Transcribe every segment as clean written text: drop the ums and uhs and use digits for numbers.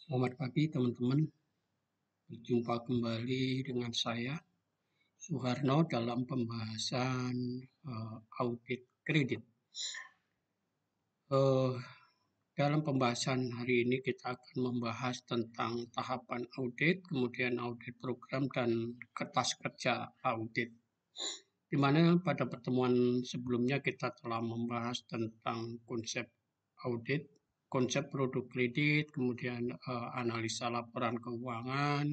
Selamat pagi teman-teman, berjumpa kembali dengan saya Suharno dalam pembahasan audit kredit. Eh, Dalam pembahasan hari ini kita akan membahas tentang tahapan audit, kemudian audit program dan kertas kerja audit. Di mana pada pertemuan sebelumnya kita telah membahas tentang konsep audit, konsep produk kredit, kemudian analisa laporan keuangan,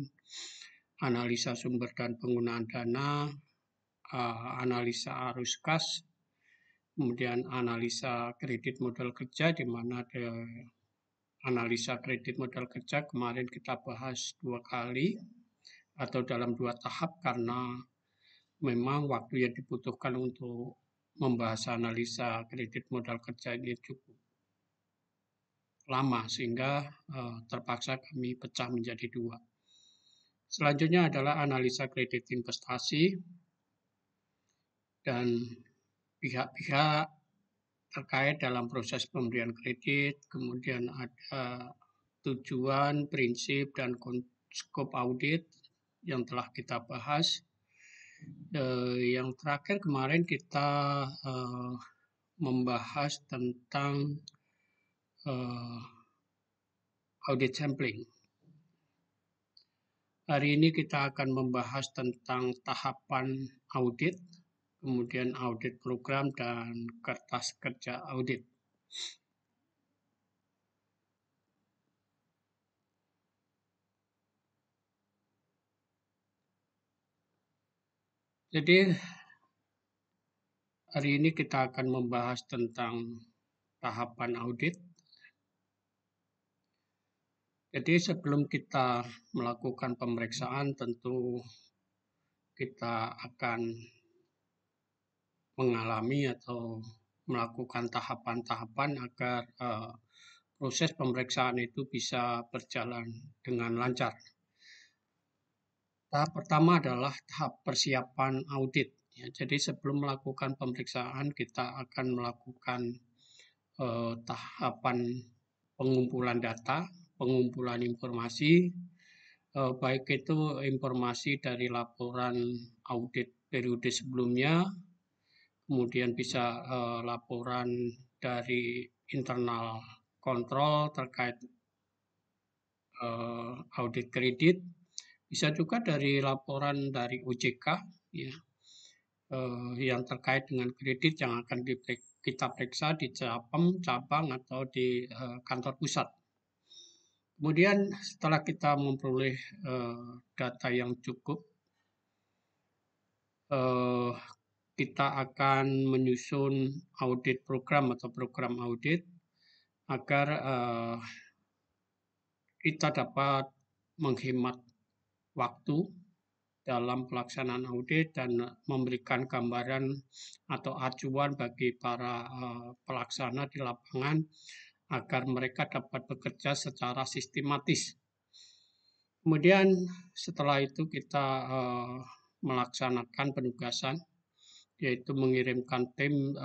analisa sumber dan penggunaan dana, analisa arus kas, kemudian analisa kredit modal kerja, di mana ada analisa kredit modal kerja kemarin kita bahas 2 kali atau dalam 2 tahap karena memang waktu yang dibutuhkan untuk membahas analisa kredit modal kerja ini cukup lama sehingga terpaksa kami pecah menjadi 2. Selanjutnya adalah analisa kredit investasi dan pihak-pihak terkait dalam proses pemberian kredit, kemudian ada tujuan, prinsip, dan skop audit yang telah kita bahas. Yang terakhir kemarin kita membahas tentang audit sampling. Hari ini kita akan membahas tentang tahapan audit, kemudian audit program dan kertas kerja audit. Jadi hari ini kita akan membahas tentang tahapan audit. Jadi sebelum kita melakukan pemeriksaan tentu kita akan mengalami atau melakukan tahapan-tahapan agar proses pemeriksaan itu bisa berjalan dengan lancar. Tahap pertama adalah tahap persiapan audit. Ya, jadi sebelum melakukan pemeriksaan kita akan melakukan tahapan pengumpulan data, pengumpulan informasi, baik itu informasi dari laporan audit periode sebelumnya, kemudian bisa laporan dari internal kontrol terkait audit kredit, bisa juga dari laporan dari OJK ya, yang terkait dengan kredit yang akan kita periksa di cabang atau di kantor pusat. Kemudian setelah kita memperoleh data yang cukup, kita akan menyusun audit program atau program audit agar kita dapat menghemat waktu dalam pelaksanaan audit dan memberikan gambaran atau acuan bagi para pelaksana di lapangan agar mereka dapat bekerja secara sistematis. Kemudian setelah itu kita melaksanakan penugasan, yaitu mengirimkan tim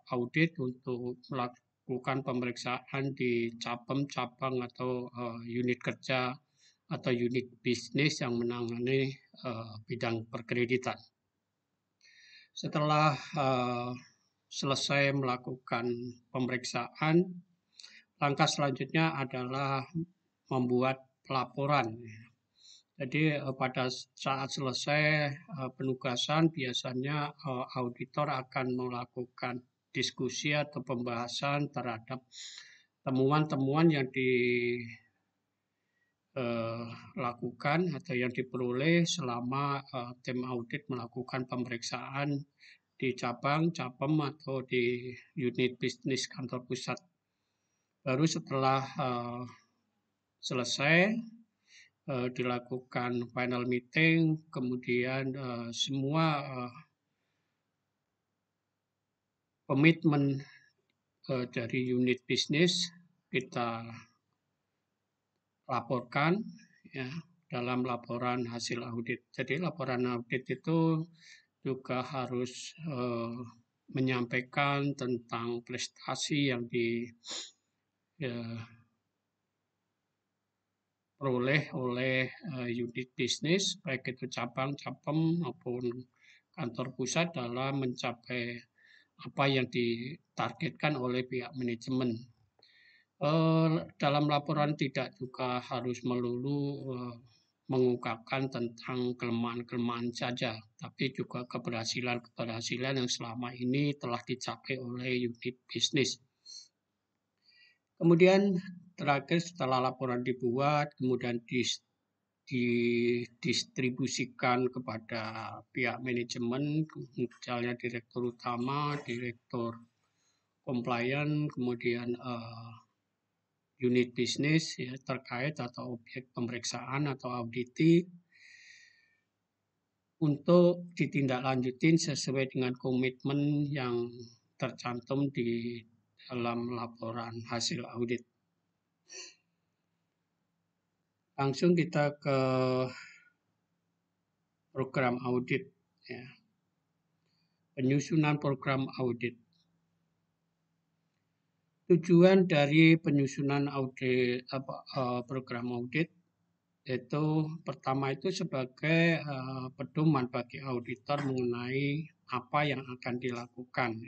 audit untuk melakukan pemeriksaan di cabang atau unit kerja atau unit bisnis yang menangani bidang perkreditan. Setelah selesai melakukan pemeriksaan, langkah selanjutnya adalah membuat laporan. Jadi pada saat selesai penugasan biasanya auditor akan melakukan diskusi atau pembahasan terhadap temuan-temuan yang dilakukan atau yang diperoleh selama tim audit melakukan pemeriksaan di cabang atau di unit bisnis kantor pusat. Baru setelah selesai dilakukan final meeting, kemudian semua komitmen dari unit bisnis kita laporkan ya dalam laporan hasil audit. Jadi laporan audit itu juga harus menyampaikan tentang prestasi yang diperoleh oleh unit bisnis, baik itu cabang, cabang maupun kantor pusat dalam mencapai apa yang ditargetkan oleh pihak manajemen. Dalam laporan tidak juga harus melulu mengungkapkan tentang kelemahan-kelemahan saja, tapi juga keberhasilan-keberhasilan yang selama ini telah dicapai oleh unit bisnis. Kemudian terakhir setelah laporan dibuat, kemudian didistribusikan kepada pihak manajemen, misalnya direktur utama, direktur compliance, kemudian unit bisnis ya, terkait atau objek pemeriksaan atau auditi untuk ditindaklanjutin sesuai dengan komitmen yang tercantum di dalam laporan hasil audit. Langsung kita ke program audit ya. Penyusunan program audit. Tujuan dari penyusunan audit program audit itu pertama itu sebagai pedoman bagi auditor mengenai apa yang akan dilakukan.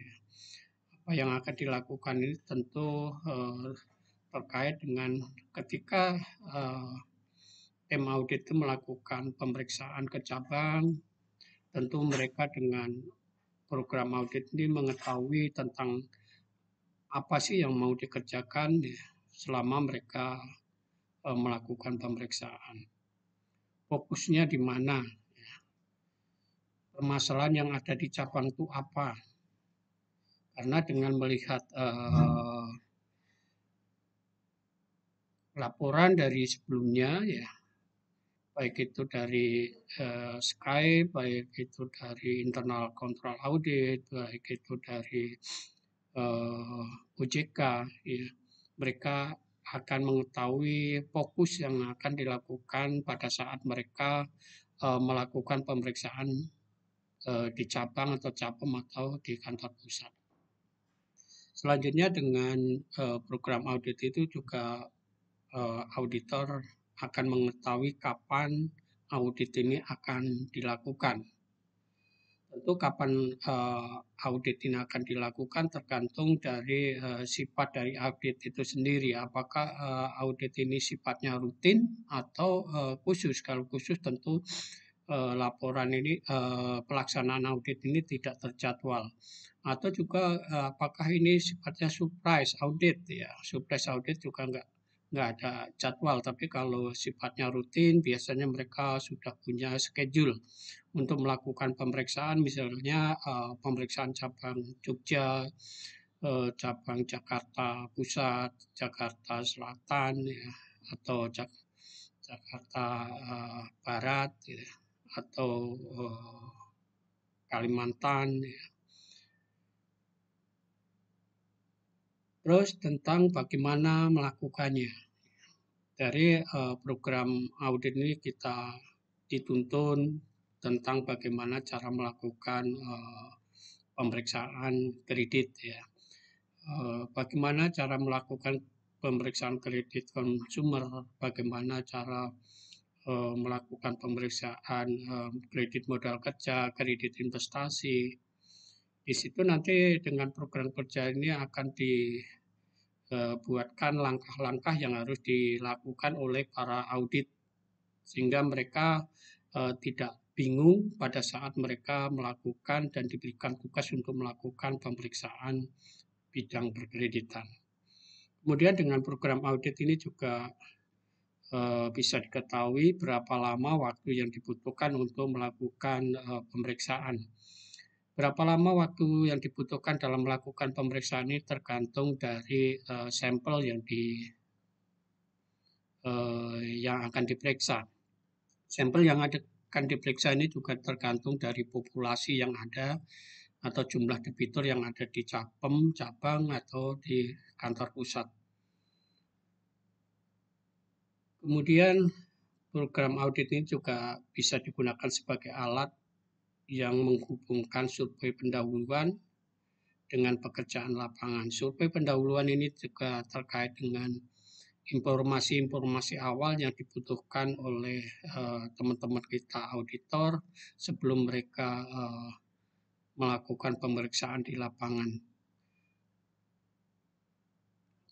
Apa yang akan dilakukan ini tentu terkait dengan ketika tim audit itu melakukan pemeriksaan ke cabang, tentu mereka dengan program audit ini mengetahui tentang apa sih yang mau dikerjakan selama mereka melakukan pemeriksaan. Fokusnya di mana? Permasalahan yang ada di cabang itu apa? Karena dengan melihat laporan dari sebelumnya ya, baik itu dari Sky, baik itu dari internal control audit, baik itu dari OJK, ya, mereka akan mengetahui fokus yang akan dilakukan pada saat mereka melakukan pemeriksaan di cabang atau cabang atau di kantor pusat. Selanjutnya dengan program audit itu juga auditor akan mengetahui kapan audit ini akan dilakukan. Tentu kapan audit ini akan dilakukan tergantung dari sifat dari audit itu sendiri. Apakah audit ini sifatnya rutin atau khusus? Kalau khusus tentu laporan ini pelaksanaan audit ini tidak terjadwal. Atau juga apakah ini sifatnya surprise audit ya? Surprise audit juga nggak ada jadwal, tapi kalau sifatnya rutin biasanya mereka sudah punya schedule untuk melakukan pemeriksaan, misalnya pemeriksaan cabang Jogja, cabang Jakarta Pusat, Jakarta Selatan, ya, atau Jakarta Barat, ya, atau Kalimantan. Ya. Terus tentang bagaimana melakukannya. Dari program audit ini kita dituntun tentang bagaimana cara melakukan pemeriksaan kredit ya. Bagaimana cara melakukan pemeriksaan kredit konsumer, bagaimana cara melakukan pemeriksaan kredit modal kerja, kredit investasi. Di situ nanti dengan program kerja ini akan dibuatkan langkah-langkah yang harus dilakukan oleh para audit sehingga mereka tidak bingung pada saat mereka melakukan dan diberikan tugas untuk melakukan pemeriksaan bidang berkreditan. Kemudian dengan program audit ini juga bisa diketahui berapa lama waktu yang dibutuhkan untuk melakukan pemeriksaan. Berapa lama waktu yang dibutuhkan dalam melakukan pemeriksaan ini tergantung dari sampel yang akan diperiksa. Sampel yang akan diperiksa ini juga tergantung dari populasi yang ada atau jumlah debitur yang ada di cabang, atau di kantor pusat. Kemudian program audit ini juga bisa digunakan sebagai alat yang menghubungkan survei pendahuluan dengan pekerjaan lapangan. Survei pendahuluan ini juga terkait dengan informasi-informasi awal yang dibutuhkan oleh teman-teman kita auditor sebelum mereka melakukan pemeriksaan di lapangan.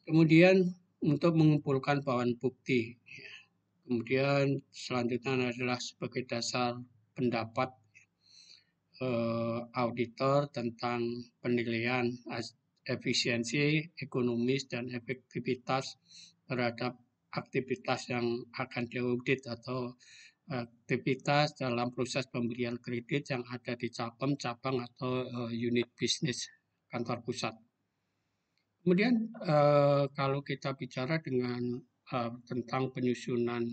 Kemudian untuk mengumpulkan bahan bukti. Kemudian selanjutnya adalah sebagai dasar pendapat auditor tentang penilaian efisiensi, ekonomis, dan efektivitas terhadap aktivitas yang akan diaudit atau aktivitas dalam proses pemberian kredit yang ada di cabang atau unit bisnis kantor pusat. Kemudian kalau kita bicara dengan tentang penyusunan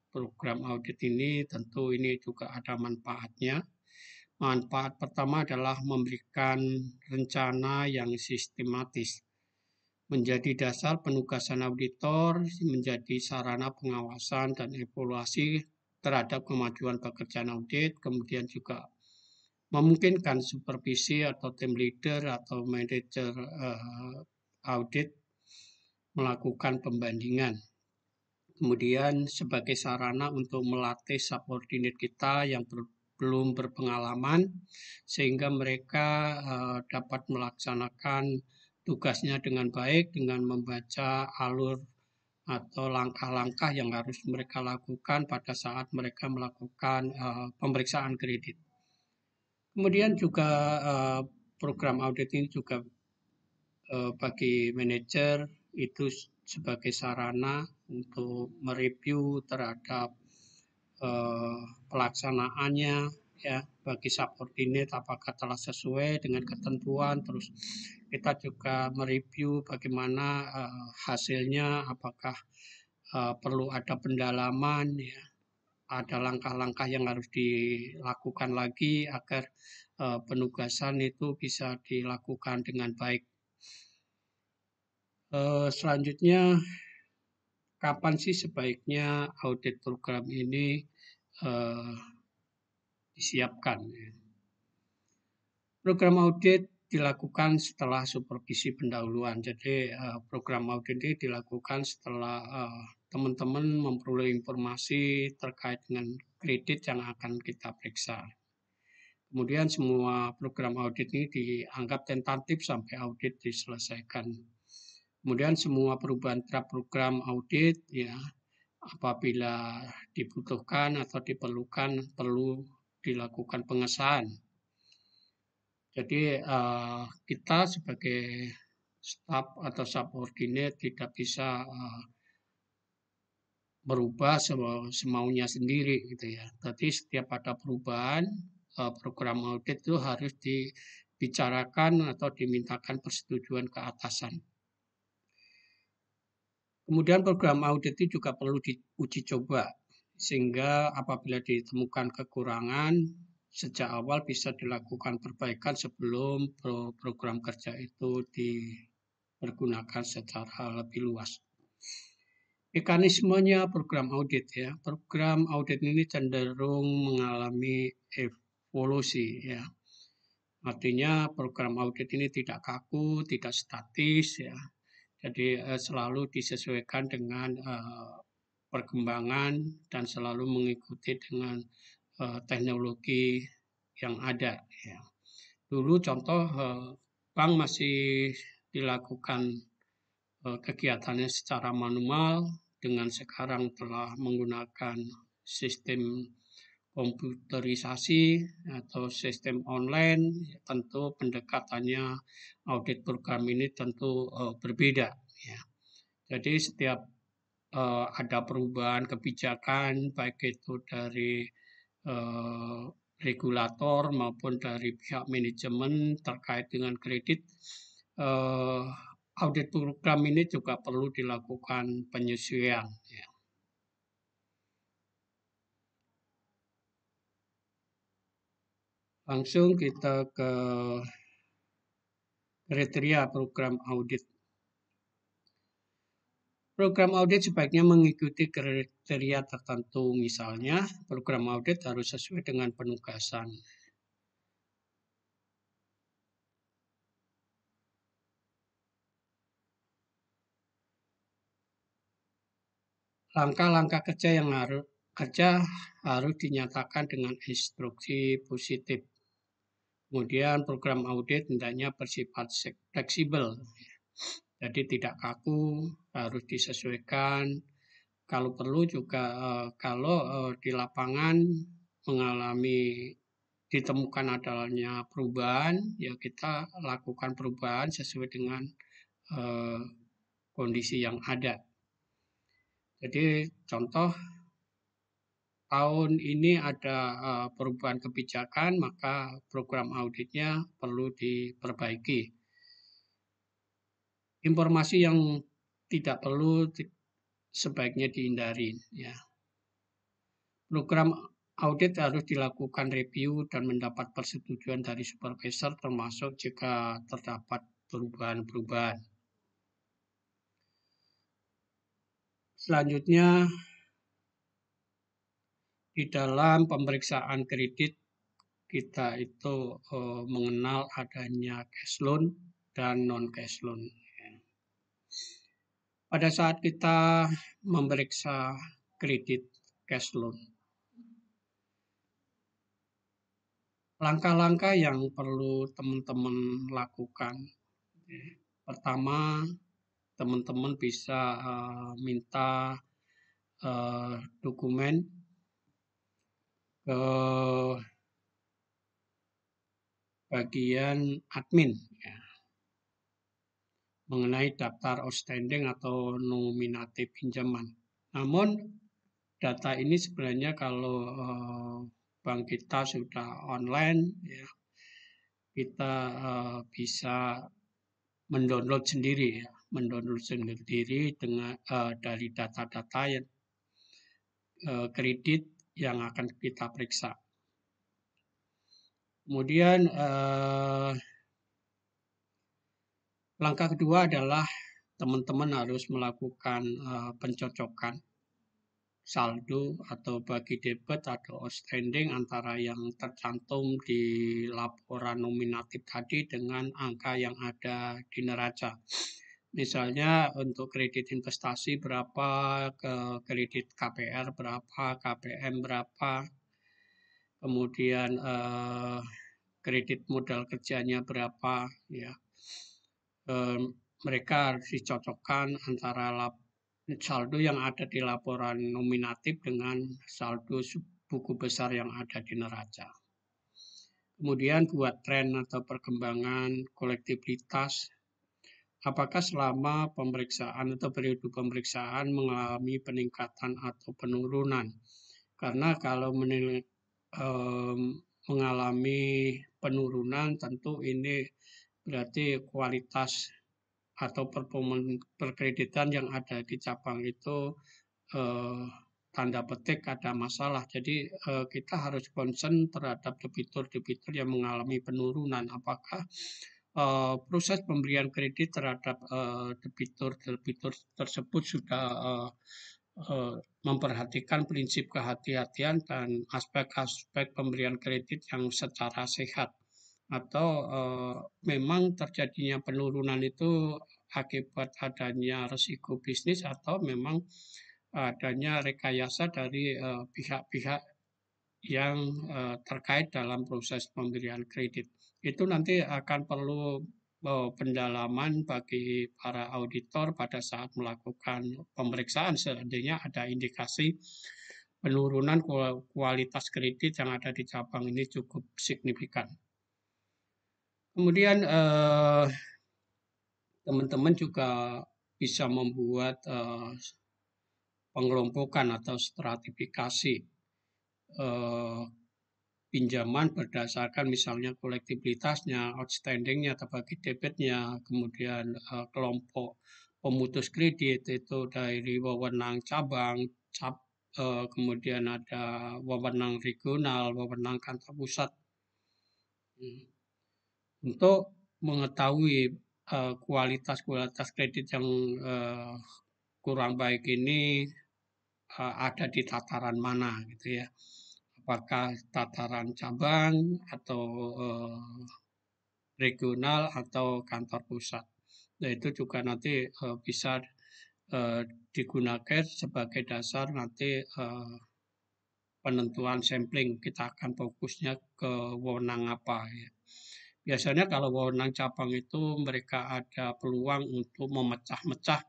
program audit ini, tentu ini juga ada manfaatnya. Manfaat pertama adalah memberikan rencana yang sistematis, menjadi dasar penugasan auditor, menjadi sarana pengawasan dan evaluasi terhadap kemajuan pekerjaan audit, kemudian juga memungkinkan supervisi atau team leader atau manajer audit melakukan pembandingan. Kemudian sebagai sarana untuk melatih subordinate kita yang belum berpengalaman sehingga mereka dapat melaksanakan tugasnya dengan baik dengan membaca alur atau langkah-langkah yang harus mereka lakukan pada saat mereka melakukan pemeriksaan kredit. Kemudian juga program audit ini juga bagi manajer itu sebagai sarana untuk mereview terhadap pelaksanaannya ya bagi subordinate apakah telah sesuai dengan ketentuan, terus kita juga mereview bagaimana hasilnya, apakah perlu ada pendalaman ya, ada langkah-langkah yang harus dilakukan lagi agar penugasan itu bisa dilakukan dengan baik. Selanjutnya, kapan sih sebaiknya audit program ini disiapkan? Program audit dilakukan setelah supervisi pendahuluan. Jadi program audit ini dilakukan setelah teman-teman memperoleh informasi terkait dengan kredit yang akan kita periksa. Kemudian semua program audit ini dianggap tentatif sampai audit diselesaikan. Kemudian semua perubahan terhadap program audit ya apabila dibutuhkan atau diperlukan perlu dilakukan pengesahan. Jadi kita sebagai staf atau subordinate tidak bisa berubah semaunya sendiri gitu ya. Jadi setiap ada perubahan program audit itu harus dibicarakan atau dimintakan persetujuan ke atasan. Kemudian program audit itu juga perlu diuji coba sehingga apabila ditemukan kekurangan sejak awal bisa dilakukan perbaikan sebelum program kerja itu dipergunakan secara lebih luas. Mekanismenya program audit ya. Program audit ini cenderung mengalami evolusi ya. Artinya program audit ini tidak kaku, tidak statis ya. Jadi selalu disesuaikan dengan perkembangan dan selalu mengikuti dengan teknologi yang ada. Ya. Dulu contoh bank masih dilakukan kegiatannya secara manual, dengan sekarang telah menggunakan sistem komputerisasi atau sistem online, tentu pendekatannya audit program ini tentu berbeda. Ya. Jadi setiap ada perubahan kebijakan, baik itu dari regulator maupun dari pihak manajemen terkait dengan kredit, audit program ini juga perlu dilakukan penyesuaian. Ya. Langsung kita ke kriteria program audit. Program audit sebaiknya mengikuti kriteria tertentu, misalnya program audit harus sesuai dengan penugasan. langkah-langkah kerja harus dinyatakan dengan instruksi positif. Kemudian program audit hendaknya bersifat fleksibel, jadi tidak kaku, harus disesuaikan. Kalau perlu juga kalau di lapangan mengalami ditemukan adanya perubahan, ya kita lakukan perubahan sesuai dengan eh, kondisi yang ada. Jadi contoh tahun ini ada perubahan kebijakan, maka program auditnya perlu diperbaiki. Informasi yang tidak perlu sebaiknya dihindari. Ya. Program audit harus dilakukan review dan mendapat persetujuan dari supervisor termasuk jika terdapat perubahan-perubahan. Selanjutnya, di dalam pemeriksaan kredit kita itu mengenal adanya cash loan dan non cash loan. Pada saat kita memeriksa kredit cash loan, langkah-langkah yang perlu teman-teman lakukan. Pertama, teman-teman bisa minta dokumen ke bagian admin ya, mengenai daftar outstanding atau nominatif pinjaman. Namun data ini sebenarnya kalau bank kita sudah online, ya, kita bisa mendownload sendiri ya, mendownload sendiri dengan dari data-data yang kredit yang akan kita periksa. Kemudian langkah kedua adalah teman-teman harus melakukan pencocokan saldo atau bagi debit atau outstanding antara yang tercantum di laporan nominatif tadi dengan angka yang ada di neraca. Misalnya untuk kredit investasi berapa, ke kredit KPR berapa, KPM berapa, kemudian kredit modal kerjanya berapa, ya. Mereka harus dicocokkan antara saldo yang ada di laporan nominatif dengan saldo buku besar yang ada di neraca. Kemudian buat tren atau perkembangan kolektivitas, apakah selama pemeriksaan atau periode pemeriksaan mengalami peningkatan atau penurunan. Karena kalau mengalami penurunan tentu ini berarti kualitas atau performa perkreditan yang ada di cabang itu tanda petik ada masalah. Jadi kita harus concern terhadap debitur-debitur yang mengalami penurunan. Apakah proses pemberian kredit terhadap debitur-debitur tersebut sudah memperhatikan prinsip kehati-hatian dan aspek-aspek pemberian kredit yang secara sehat, atau memang terjadinya penurunan itu akibat adanya risiko bisnis atau memang adanya rekayasa dari pihak-pihak yang terkait dalam proses pemberian kredit. Itu nanti akan perlu pendalaman bagi para auditor pada saat melakukan pemeriksaan seandainya ada indikasi penurunan kualitas kredit yang ada di cabang ini cukup signifikan. Kemudian teman-teman juga bisa membuat pengelompokan atau stratifikasi pinjaman berdasarkan misalnya kolektibilitasnya, outstandingnya atau bagi debitnya, kemudian kelompok pemutus kredit itu dari wewenang cabang, kemudian ada wewenang regional, wewenang kantor pusat. Untuk mengetahui kualitas kredit yang kurang baik ini ada di tataran mana gitu ya. Apakah tataran cabang atau regional atau kantor pusat. Nah, itu juga nanti bisa digunakan sebagai dasar nanti penentuan sampling. Kita akan fokusnya ke wewenang apa ya. Biasanya kalau wewenang cabang itu mereka ada peluang untuk memecah-mecah.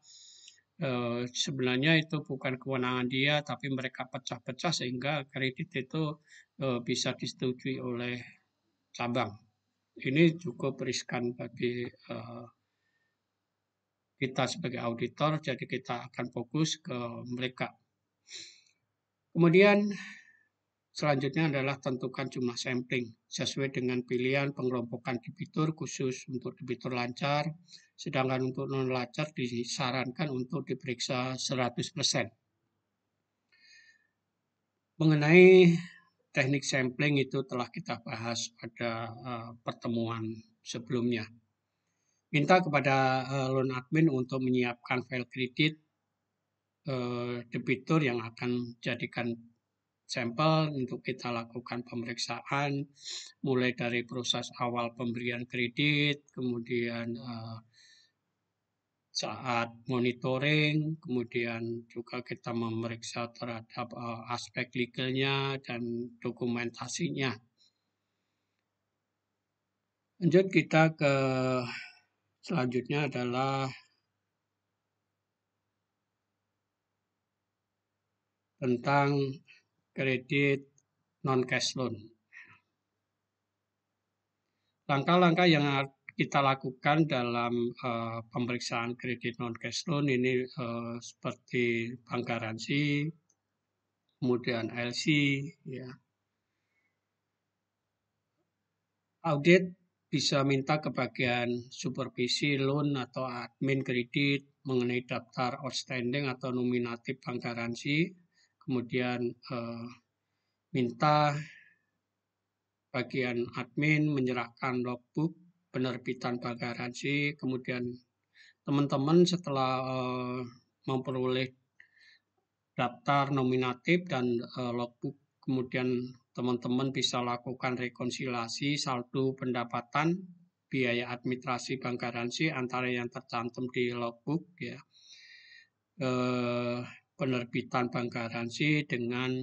Sebenarnya itu bukan kewenangan dia, tapi mereka pecah-pecah sehingga kredit itu bisa disetujui oleh cabang. Ini cukup riskan bagi kita sebagai auditor, jadi kita akan fokus ke mereka. Kemudian selanjutnya adalah tentukan jumlah sampling sesuai dengan pilihan pengelompokan debitur khusus untuk debitur lancar, sedangkan untuk non lancar disarankan untuk diperiksa 100%. Mengenai teknik sampling itu telah kita bahas pada pertemuan sebelumnya. Minta kepada loan admin untuk menyiapkan file kredit debitur yang akan jadikan sampel untuk kita lakukan pemeriksaan, mulai dari proses awal pemberian kredit, kemudian saat monitoring, kemudian juga kita memeriksa terhadap aspek legalnya dan dokumentasinya. Lanjut kita ke selanjutnya adalah tentang kredit non-cash loan. Langkah-langkah yang kita lakukan dalam pemeriksaan kredit non-cash loan ini seperti bank garansi, kemudian LC, ya. Audit bisa minta ke bagian supervisi loan atau admin kredit mengenai daftar outstanding atau nominatif bank garansi, kemudian minta bagian admin menyerahkan logbook penerbitan bank garansi, kemudian teman-teman setelah memperoleh daftar nominatif dan logbook, kemudian teman-teman bisa lakukan rekonsiliasi saldo pendapatan biaya administrasi bank garansi antara yang tercantum di logbook ya, penerbitan bank garansi dengan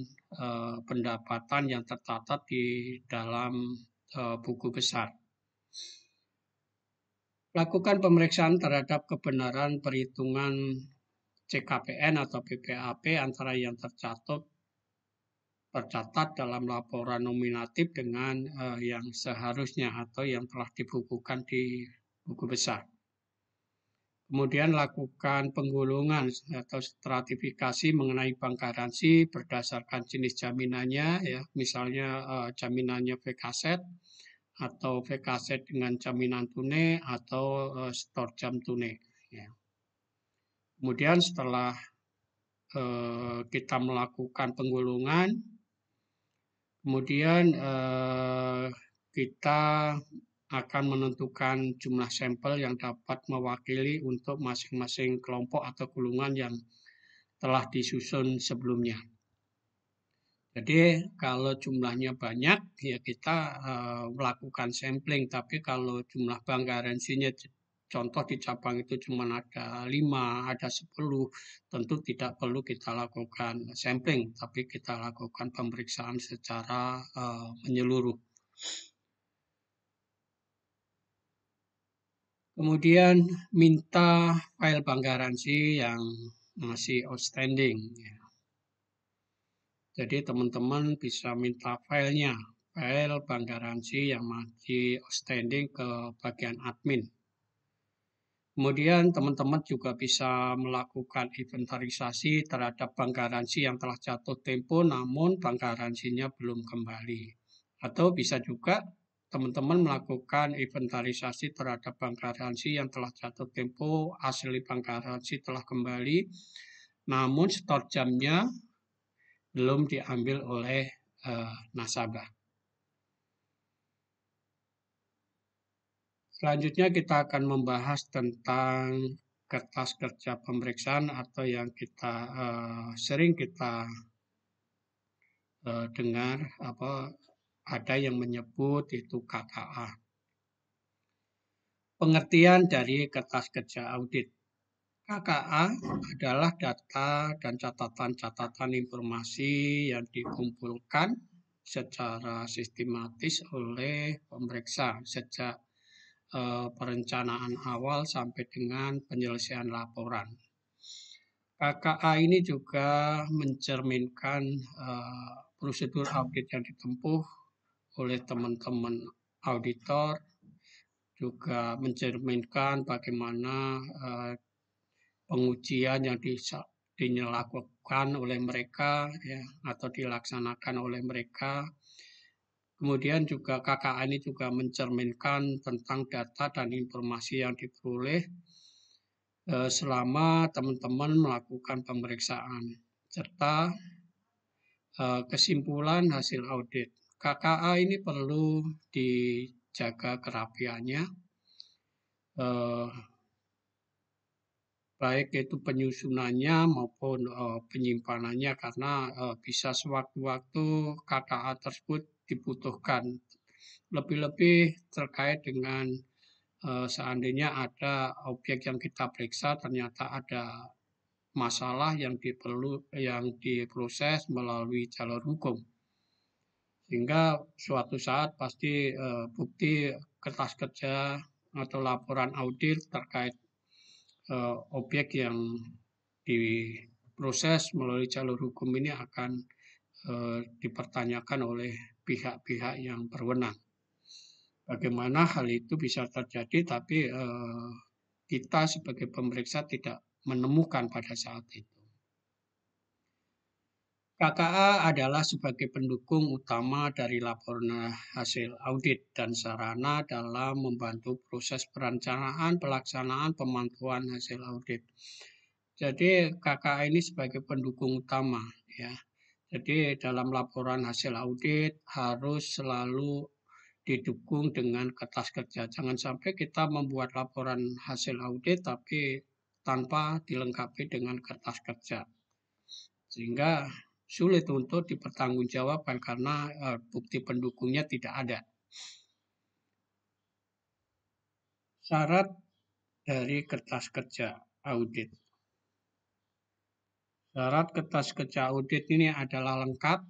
pendapatan yang tercatat di dalam buku besar. Lakukan pemeriksaan terhadap kebenaran perhitungan CKPN atau PPAP antara yang tercatat dalam laporan nominatif dengan yang seharusnya atau yang telah dibukukan di buku besar. Kemudian lakukan penggolongan atau stratifikasi mengenai bank garansi berdasarkan jenis jaminannya, ya, misalnya jaminannya VKZ atau VKZ dengan jaminan tunai atau store jam tunai. Ya. Kemudian setelah kita melakukan penggolongan, kemudian kita akan menentukan jumlah sampel yang dapat mewakili untuk masing-masing kelompok atau golongan yang telah disusun sebelumnya. Jadi kalau jumlahnya banyak ya kita melakukan sampling, tapi kalau jumlah bank garansinya contoh di cabang itu cuma ada 5, ada 10, tentu tidak perlu kita lakukan sampling, tapi kita lakukan pemeriksaan secara menyeluruh. Kemudian minta file bank garansi yang masih outstanding. Jadi teman-teman bisa minta filenya, file bank garansi yang masih outstanding ke bagian admin. Kemudian teman-teman juga bisa melakukan inventarisasi terhadap bank garansi yang telah jatuh tempo namun bank garansinya belum kembali. Atau bisa juga teman-teman melakukan inventarisasi terhadap bank garansi yang telah jatuh tempo, asli bank garansi telah kembali, namun store jamnya belum diambil oleh nasabah. Selanjutnya kita akan membahas tentang kertas kerja pemeriksaan atau yang kita sering kita dengar ada yang menyebut itu KKA. Pengertian dari kertas kerja audit. KKA adalah data dan catatan-catatan informasi yang dikumpulkan secara sistematis oleh pemeriksa sejak perencanaan awal sampai dengan penyelesaian laporan. KKA ini juga mencerminkan prosedur audit yang ditempuh oleh teman-teman auditor, juga mencerminkan bagaimana pengujian yang dilakukan oleh mereka ya, atau dilaksanakan oleh mereka. Kemudian juga KKA ini juga mencerminkan tentang data dan informasi yang diperoleh selama teman-teman melakukan pemeriksaan, serta kesimpulan hasil audit. KKA ini perlu dijaga kerapiannya, baik itu penyusunannya maupun penyimpanannya, karena bisa sewaktu-waktu KKA tersebut dibutuhkan. Lebih-lebih terkait dengan seandainya ada objek yang kita periksa ternyata ada masalah yang diproses melalui jalur hukum, sehingga suatu saat pasti bukti kertas kerja atau laporan audit terkait objek yang diproses melalui jalur hukum ini akan dipertanyakan oleh pihak-pihak yang berwenang. Bagaimana hal itu bisa terjadi, tapi kita sebagai pemeriksa tidak menemukan pada saat itu. KKA adalah sebagai pendukung utama dari laporan hasil audit dan sarana dalam membantu proses perencanaan, pelaksanaan, pemantauan hasil audit. Jadi KKA ini sebagai pendukung utama ya. Jadi dalam laporan hasil audit harus selalu didukung dengan kertas kerja. Jangan sampai kita membuat laporan hasil audit tapi tanpa dilengkapi dengan kertas kerja, sehingga sulit untuk dipertanggungjawabkan karena bukti pendukungnya tidak ada. Syarat dari kertas kerja audit. Syarat kertas kerja audit ini adalah lengkap,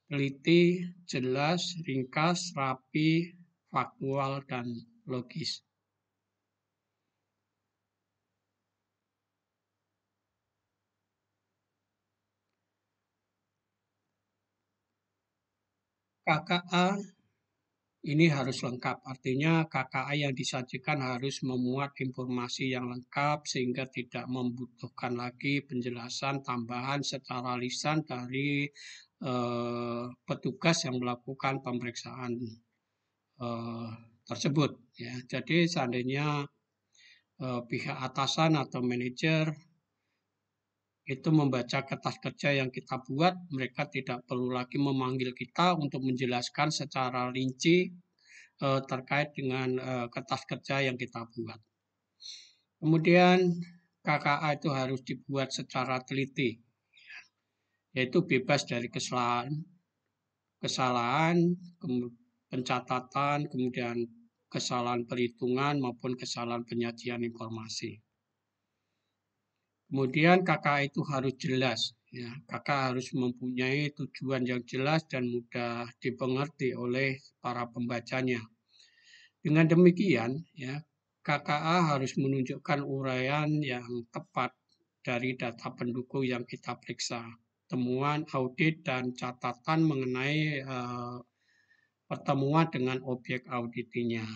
teliti, jelas, ringkas, rapi, faktual, dan logis. KKA ini harus lengkap, artinya KKA yang disajikan harus memuat informasi yang lengkap sehingga tidak membutuhkan lagi penjelasan tambahan secara lisan dari petugas yang melakukan pemeriksaan tersebut. Ya. Jadi seandainya pihak atasan atau manajer itu membaca kertas kerja yang kita buat, mereka tidak perlu lagi memanggil kita untuk menjelaskan secara rinci terkait dengan kertas kerja yang kita buat. Kemudian KKA itu harus dibuat secara teliti, yaitu bebas dari kesalahan, pencatatan, kemudian kesalahan perhitungan maupun kesalahan penyajian informasi. Kemudian KKA itu harus jelas, ya. KKA harus mempunyai tujuan yang jelas dan mudah dimengerti oleh para pembacanya. Dengan demikian, ya, KKA harus menunjukkan uraian yang tepat dari data pendukung yang kita periksa, temuan, audit, dan catatan mengenai pertemuan dengan objek auditinya.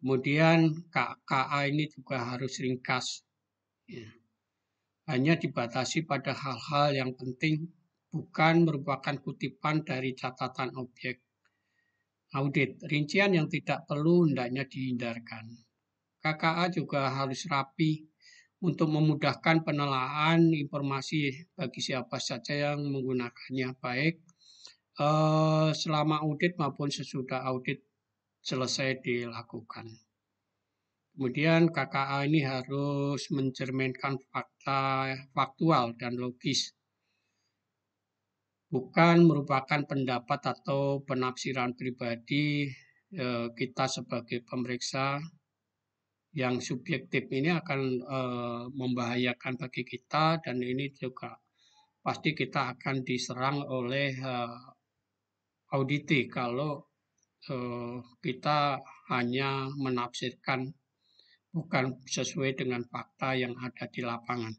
Kemudian KKA ini juga harus ringkas, ya. Hanya dibatasi pada hal-hal yang penting, bukan merupakan kutipan dari catatan objek audit. Rincian yang tidak perlu hendaknya dihindarkan. KKA juga harus rapi untuk memudahkan penelaahan informasi bagi siapa saja yang menggunakannya, baik selama audit maupun sesudah audit selesai dilakukan. Kemudian KKA ini harus mencerminkan faktual dan logis, bukan merupakan pendapat atau penafsiran pribadi kita sebagai pemeriksa yang subjektif ini akan membahayakan bagi kita, dan ini juga pasti kita akan diserang oleh auditi kalau kita hanya menafsirkan bukan sesuai dengan fakta yang ada di lapangan.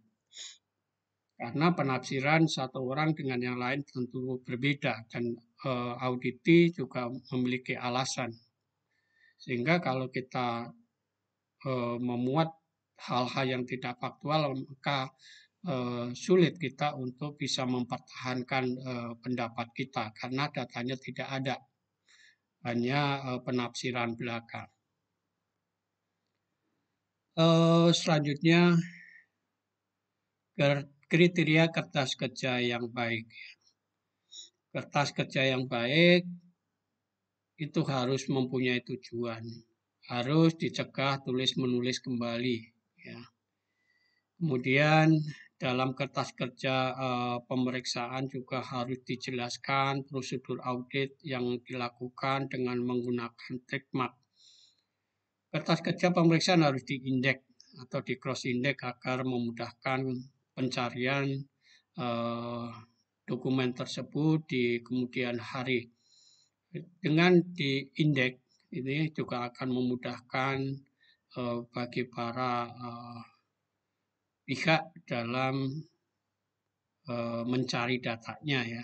Karena penafsiran satu orang dengan yang lain tentu berbeda, dan auditi juga memiliki alasan. Sehingga kalau kita memuat hal-hal yang tidak faktual, maka sulit kita untuk bisa mempertahankan pendapat kita karena datanya tidak ada, hanya penafsiran belaka. Selanjutnya, kriteria kertas kerja yang baik. Kertas kerja yang baik itu harus mempunyai tujuan, harus dicegah tulis-menulis kembali. Ya. Kemudian dalam kertas kerja pemeriksaan juga harus dijelaskan prosedur audit yang dilakukan dengan menggunakan trademark. Kertas kerja pemeriksaan harus diindeks atau di cross index agar memudahkan pencarian dokumen tersebut di kemudian hari. Dengan diindeks ini juga akan memudahkan bagi para pihak dalam mencari datanya ya.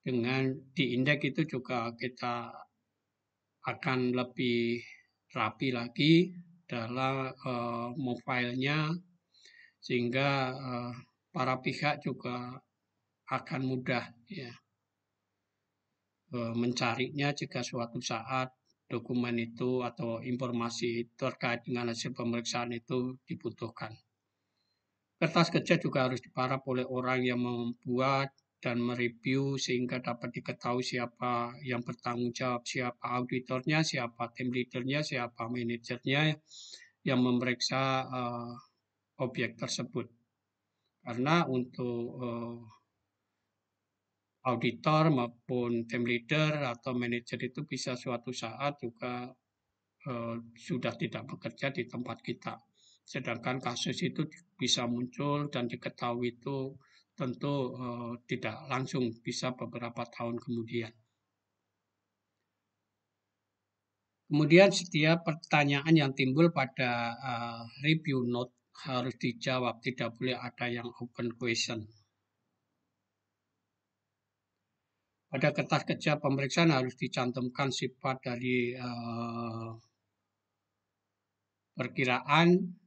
Dengan diindeks itu juga kita akan lebih rapi lagi dalam memfilenya, sehingga para pihak juga akan mudah ya mencarinya jika suatu saat dokumen itu atau informasi terkait dengan hasil pemeriksaan itu dibutuhkan. Kertas kerja juga harus diparaf oleh orang yang membuat dan mereview sehingga dapat diketahui siapa yang bertanggung jawab, siapa auditornya, siapa tim leadernya, siapa manajernya yang memeriksa objek tersebut. Karena untuk auditor maupun tim leader atau manajer itu bisa suatu saat juga sudah tidak bekerja di tempat kita. Sedangkan kasus itu bisa muncul dan diketahui itu tentu tidak langsung, bisa beberapa tahun kemudian. Kemudian setiap pertanyaan yang timbul pada review note harus dijawab, tidak boleh ada yang open question. Pada kertas kerja pemeriksaan harus dicantumkan sifat dari perkiraan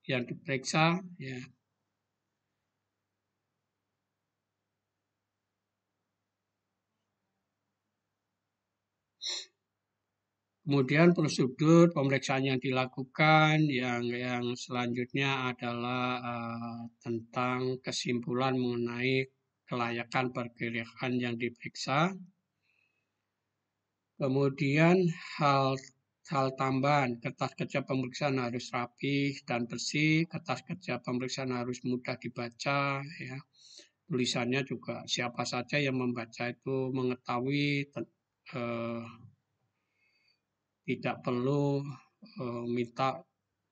yang diperiksa, ya. Kemudian prosedur pemeriksaan yang dilakukan, yang selanjutnya adalah tentang kesimpulan mengenai kelayakan perkiraan yang diperiksa. Kemudian hal tambahan, kertas kerja pemeriksaan harus rapi dan bersih, kertas kerja pemeriksaan harus mudah dibaca, ya. Tulisannya juga siapa saja yang membaca itu mengetahui, tidak perlu minta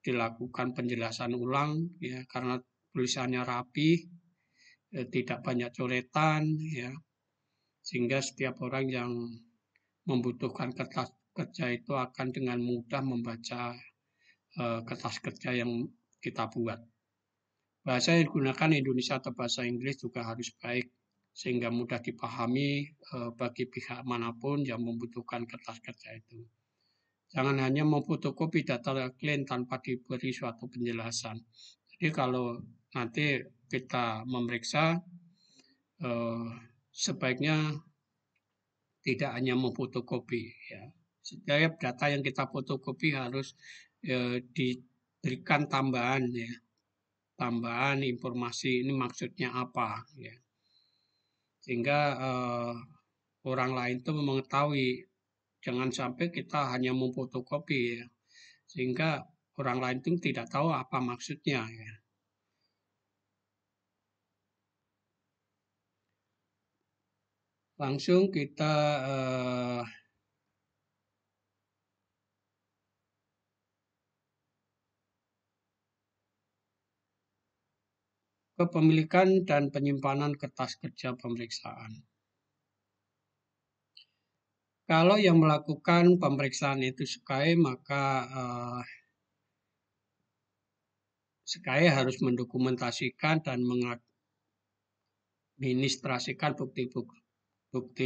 dilakukan penjelasan ulang, ya, karena tulisannya rapi, tidak banyak coretan, ya, sehingga setiap orang yang membutuhkan kertas kerja itu akan dengan mudah membaca kertas kerja yang kita buat. Bahasa yang digunakan Indonesia atau bahasa Inggris juga harus baik sehingga mudah dipahami bagi pihak manapun yang membutuhkan kertas kerja itu. Jangan hanya memfotokopi data klien tanpa diberi suatu penjelasan. Jadi kalau nanti kita memeriksa, sebaiknya tidak hanya memfotokopi. Ya. Setiap data yang kita fotokopi harus diberikan tambahan, ya, tambahan informasi ini maksudnya apa, ya. Sehingga orang lain itu mengetahui. Jangan sampai kita hanya memfotokopi, ya, sehingga orang lain itu tidak tahu apa maksudnya. Ya. Langsung kita Kepemilikan dan penyimpanan kertas kerja pemeriksaan. Kalau yang melakukan pemeriksaan itu Sky, maka Sky harus mendokumentasikan dan mengadministrasikan bukti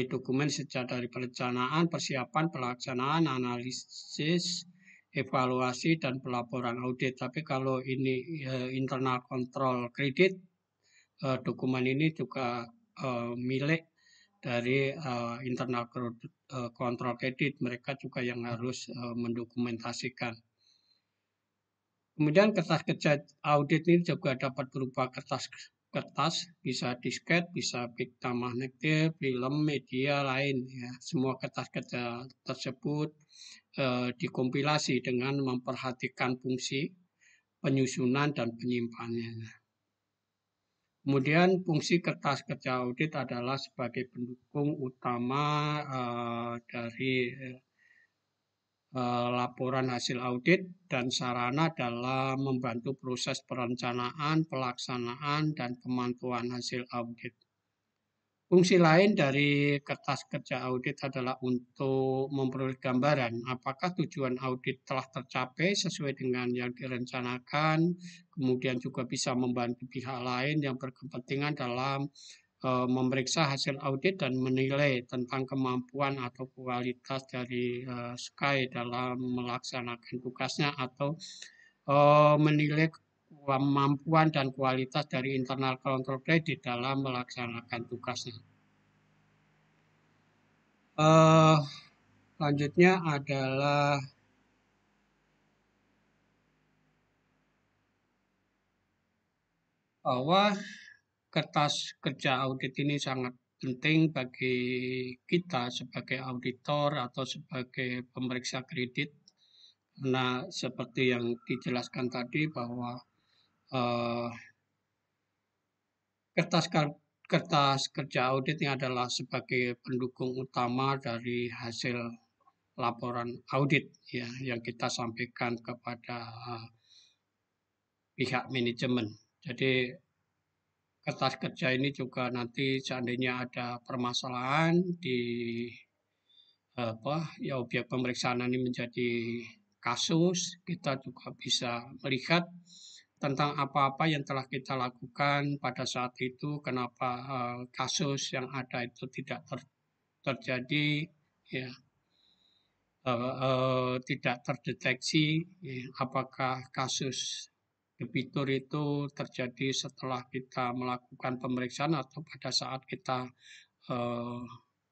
dokumen sejak dari perencanaan, persiapan, pelaksanaan, analisis, evaluasi, dan pelaporan audit. Tapi kalau ini internal kontrol kredit, dokumen ini juga milik dari internal kontrol kredit. Mereka juga yang harus mendokumentasikan. Kemudian kertas kerja audit ini juga dapat berupa kertas, bisa disket, bisa pita magnetik, film, media lain. Ya. Semua kertas kerja tersebut dikompilasi dengan memperhatikan fungsi penyusunan dan penyimpanannya. Kemudian fungsi kertas kerja audit adalah sebagai pendukung utama dari laporan hasil audit dan sarana dalam membantu proses perencanaan, pelaksanaan, dan pemantauan hasil audit. Fungsi lain dari kertas kerja audit adalah untuk memperoleh gambaran apakah tujuan audit telah tercapai sesuai dengan yang direncanakan, kemudian juga bisa membantu pihak lain yang berkepentingan dalam memeriksa hasil audit dan menilai tentang kemampuan atau kualitas dari Sky dalam melaksanakan tugasnya atau menilai kemampuan dan kualitas dari internal control credit dalam melaksanakan tugasnya. Selanjutnya adalah bahwa kertas kerja audit ini sangat penting bagi kita sebagai auditor atau sebagai pemeriksa kredit. Karena seperti yang dijelaskan tadi bahwa eh, kertas kerja audit ini adalah sebagai pendukung utama dari hasil laporan audit ya yang kita sampaikan kepada pihak manajemen. Jadi kertas kerja ini juga nanti seandainya ada permasalahan di ya objek pemeriksaan ini menjadi kasus, kita juga bisa melihat tentang apa-apa yang telah kita lakukan pada saat itu, kenapa kasus yang ada itu tidak terjadi, ya, tidak terdeteksi, ya, apakah kasus debitur itu terjadi setelah kita melakukan pemeriksaan atau pada saat kita eh,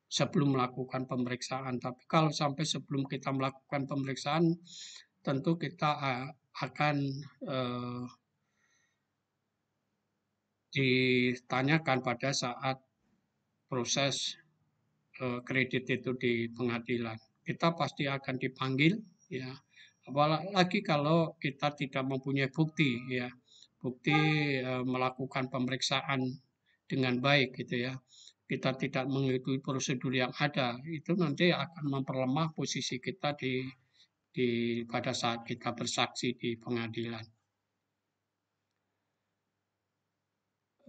sebelum melakukan pemeriksaan. Tapi kalau sampai sebelum kita melakukan pemeriksaan, tentu kita akan ditanyakan pada saat proses kredit itu di pengadilan. Kita pasti akan dipanggil, ya. Apalagi kalau kita tidak mempunyai bukti, ya, bukti melakukan pemeriksaan dengan baik, gitu ya. Kita tidak mengikuti prosedur yang ada, itu nanti akan memperlemah posisi kita di pada saat kita bersaksi di pengadilan.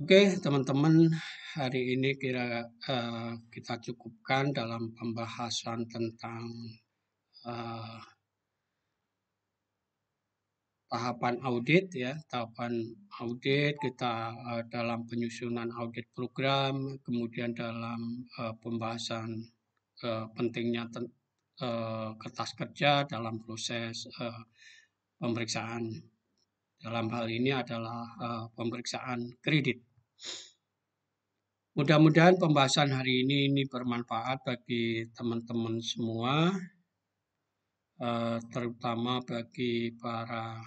Oke, teman-teman, hari ini kita cukupkan dalam pembahasan tentang uh, tahapan audit ya, tahapan audit kita dalam penyusunan audit program, kemudian dalam pembahasan pentingnya kertas kerja dalam proses pemeriksaan. Dalam hal ini adalah pemeriksaan kredit. Mudah-mudahan pembahasan hari ini bermanfaat bagi teman-teman semua, terutama bagi para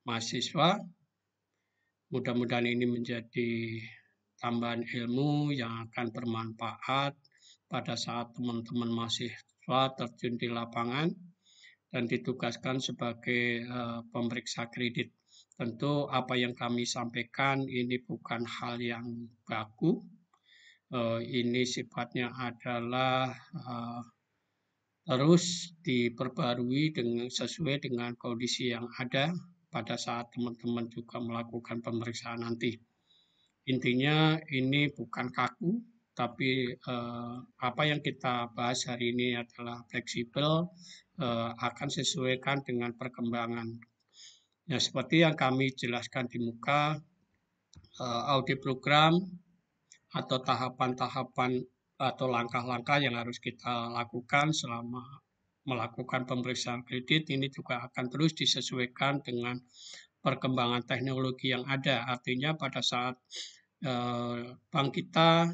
mahasiswa. Mudah-mudahan ini menjadi tambahan ilmu yang akan bermanfaat pada saat teman-teman mahasiswa terjun di lapangan dan ditugaskan sebagai pemeriksa kredit. Tentu apa yang kami sampaikan ini bukan hal yang baku. Ini sifatnya adalah terus diperbarui sesuai dengan kondisi yang ada pada saat teman-teman juga melakukan pemeriksaan nanti. Intinya ini bukan kaku, tapi apa yang kita bahas hari ini adalah fleksibel, akan sesuaikan dengan perkembangan. Ya, seperti yang kami jelaskan di muka, audit program atau tahapan-tahapan atau langkah-langkah yang harus kita lakukan selama melakukan pemeriksaan kredit ini juga akan terus disesuaikan dengan perkembangan teknologi yang ada. Artinya pada saat bank kita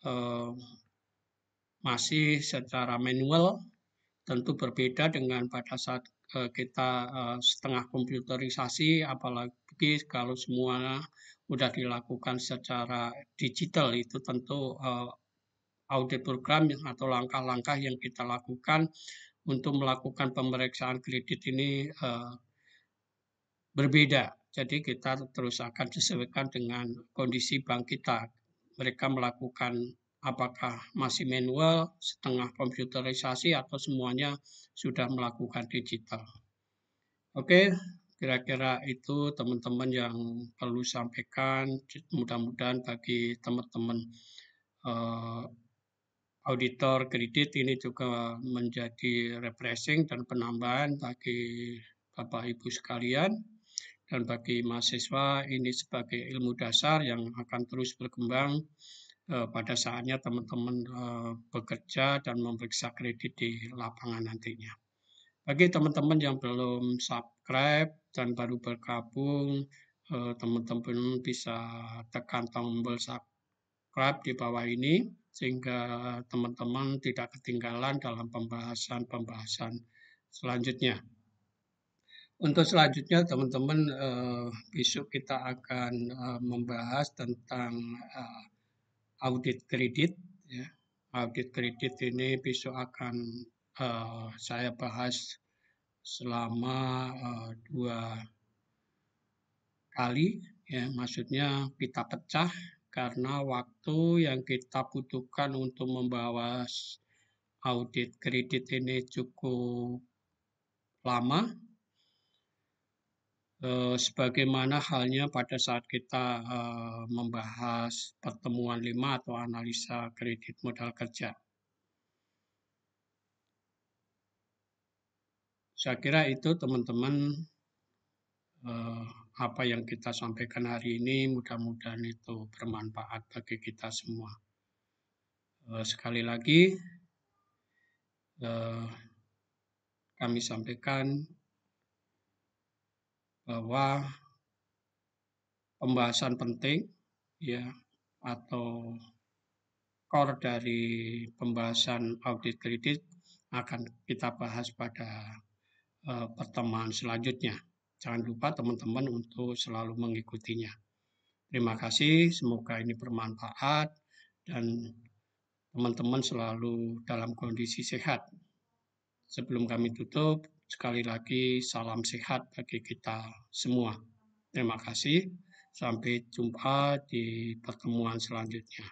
eh, masih secara manual, tentu berbeda dengan pada saat kita setengah komputerisasi, apalagi kalau semua sudah dilakukan secara digital, itu tentu audit program atau langkah-langkah yang kita lakukan untuk melakukan pemeriksaan kredit ini berbeda. Jadi kita terus akan disesuaikan dengan kondisi bank kita. Mereka melakukan apakah masih manual, setengah komputerisasi, atau semuanya sudah melakukan digital. Oke, kira-kira itu teman-teman yang perlu sampaikan. Mudah-mudahan bagi teman-teman auditor kredit ini juga menjadi refreshing dan penambahan bagi Bapak Ibu sekalian. Dan bagi mahasiswa ini sebagai ilmu dasar yang akan terus berkembang pada saatnya teman-teman bekerja dan memeriksa kredit di lapangan nantinya. Bagi teman-teman yang belum subscribe dan baru bergabung, teman-teman bisa tekan tombol subscribe di bawah ini sehingga teman-teman tidak ketinggalan dalam pembahasan-pembahasan selanjutnya. Untuk selanjutnya teman-teman besok kita akan membahas tentang audit kredit. Ya. Audit kredit ini besok akan saya bahas selama 2 kali. Ya, maksudnya kita pecah karena waktu yang kita butuhkan untuk membahas audit kredit ini cukup lama. Sebagaimana halnya pada saat kita membahas pertemuan 5 atau analisa kredit modal kerja. Saya kira itu teman-teman apa yang kita sampaikan hari ini mudah-mudahan itu bermanfaat bagi kita semua. Sekali lagi kami sampaikan bahwa pembahasan penting ya atau core dari pembahasan audit kredit akan kita bahas pada pertemuan selanjutnya. Jangan lupa teman-teman untuk selalu mengikutinya. Terima kasih, semoga ini bermanfaat dan teman-teman selalu dalam kondisi sehat. Sebelum kami tutup, sekali lagi salam sehat bagi kita semua. Terima kasih, sampai jumpa di pertemuan selanjutnya.